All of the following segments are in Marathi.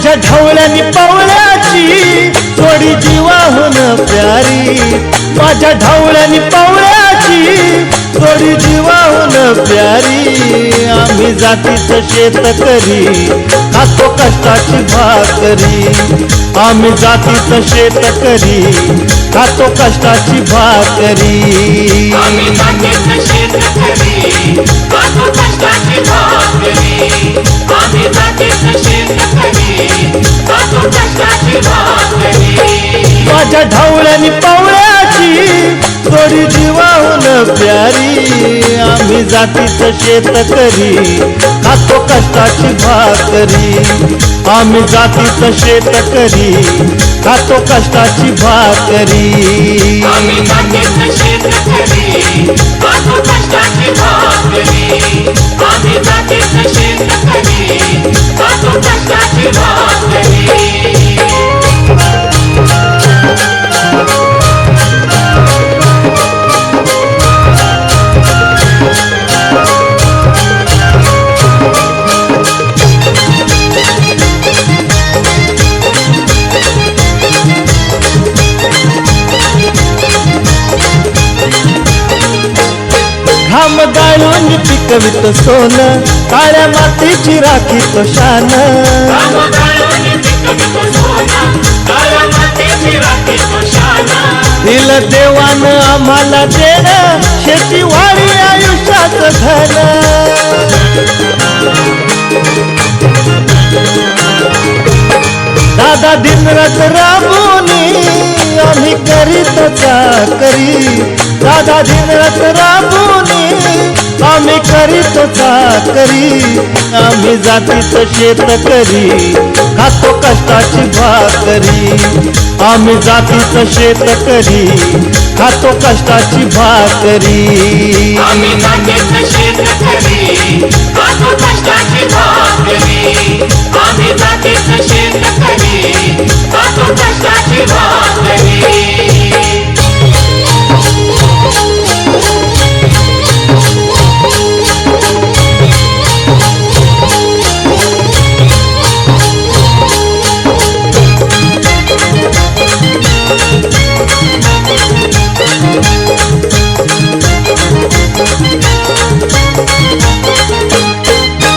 माझ्या ढवळ्यानी पवळ्याची जोडी जीवाहून प्यारी, माझ्या ढवळ्यानी पवळ्याची जोडी जीवाहून प्यारी। आम्ही जातीचं शेतकरी खातो कष्टाची भाकरी, आम्ही जातीचं शेतकरी खातो कष्टाची भाकरी। आम्ही जातीचं शेतकरी खातो कष्टाची भाकरी, आम्ही जातीचं शेतकरी खातो कष्टाची भाकरी। माझ्या ढवळ्यानी पवळ्याची जोडी जीवाहून प्यारी, आम्ही जातीचं शेतकरी खातो कष्टाची भाकरी, आम्ही जातीचं शेतकरी खातो कष्टाची भाकरी। आम्ही जातीचं शेतकरी खातो कष्टाची भाकरी, आम्ही जातीचं शेतकरी खातो कष्टाची भाकरी। घाम गाळून पिकवित सोनं, काळ्या मातीची राखीत शान। दिल देवानं आम्हाला देणं, शेती वाढी आयुष्याचं धन। दादा दिनरात राबूनी आम्ही करीत चाकरी, दादा दिनरात राबूनी आम्ही करीत चाकरी। आम्ही जातीचं शेतकरी खातो कष्टाची भाकरी, आम्ही जातीचं शेतकरी खातो कष्टाची भाकरी। आम्ही जातीचं शेतकरी खातो कष्टाची भाकरी, आम्ही जातीचं शेतकरी खातो कष्टाची भाकरी।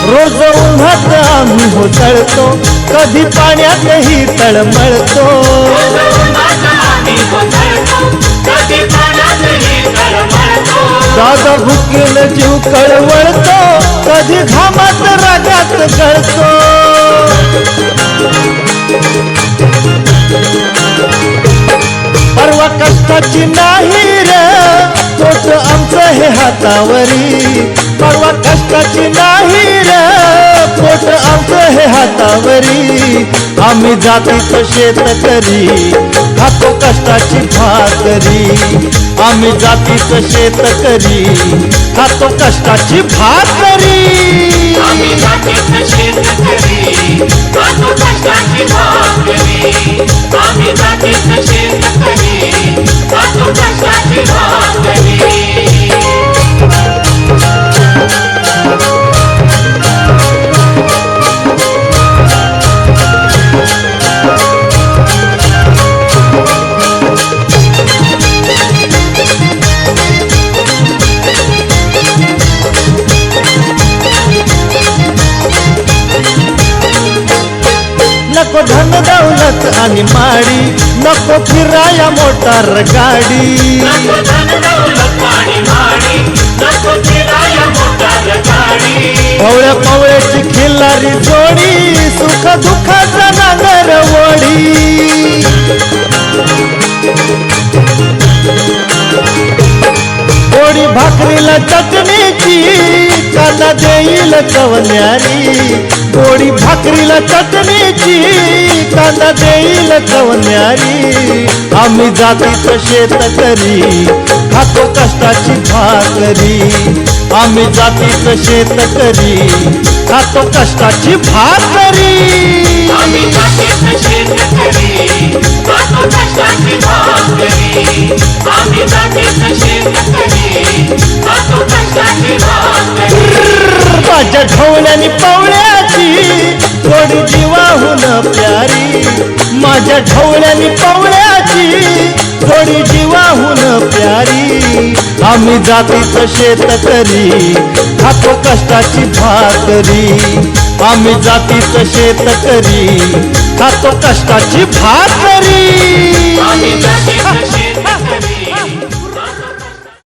रोज उन्हात आम्ही होतळतो, कधी पाण्यातही तळमळतो। दादा भुकेल जीव कळवळतो, कधी घामात रागात गळतो। परवा कष्टाची नाही रे पोट आमचं हे हातावरी, परवा कष्टाची नाही रे पोट आमचं हे हातावरी। आम्ही जातीचं शेतकरी खातो कष्टाची भाकरी, आम्ही जातीचं शेतकरी खातो कष्टाची भाकरी। आम्ही जातीचं शेतकरी खातो कष्टाची भाकरी, आम्ही जातीचं शेतकरी खातो कष्टाची भाकरी। नको धन दौलत आणि माडी, नको फिराया मोटार गाडी। नको धन दौलत आणि माडी, नको फिराया मोटार गाडी। पवळ्या पवळ्याची खिल्लारी जोडी, सुख दुःखाचा नांगर वडी। पोळी भाकरीला चटणीची, कांदा देईल कवन्यारी। पोळी भाकरीला चटणीची, कांदा देईल कवन्यारी। आम्ही जातीचं शेतकरी खातो कष्टाची भाकरी, आम्ही जातीचं शेतकरी खातो कष्टाची भाकरी। आम्ही जातीचं शेतकरी खातो कष्टाची भाकरी, आम्ही जातीचं शेतकरी खातो कष्टाची भाकरी। माझ्या ढवळ्यानी पवळ्याची जोडी जीवाहून प्यारी माझ्या ढवळ्यानी पवळ्याची जोडी जीवाहून प्यारी आम्ही जातीचं शेतकरी खातो कष्टाची भाकरी आम्ही जातीचं शेतकरी खातो कष्टाची भाकरी आम्ही जातीचं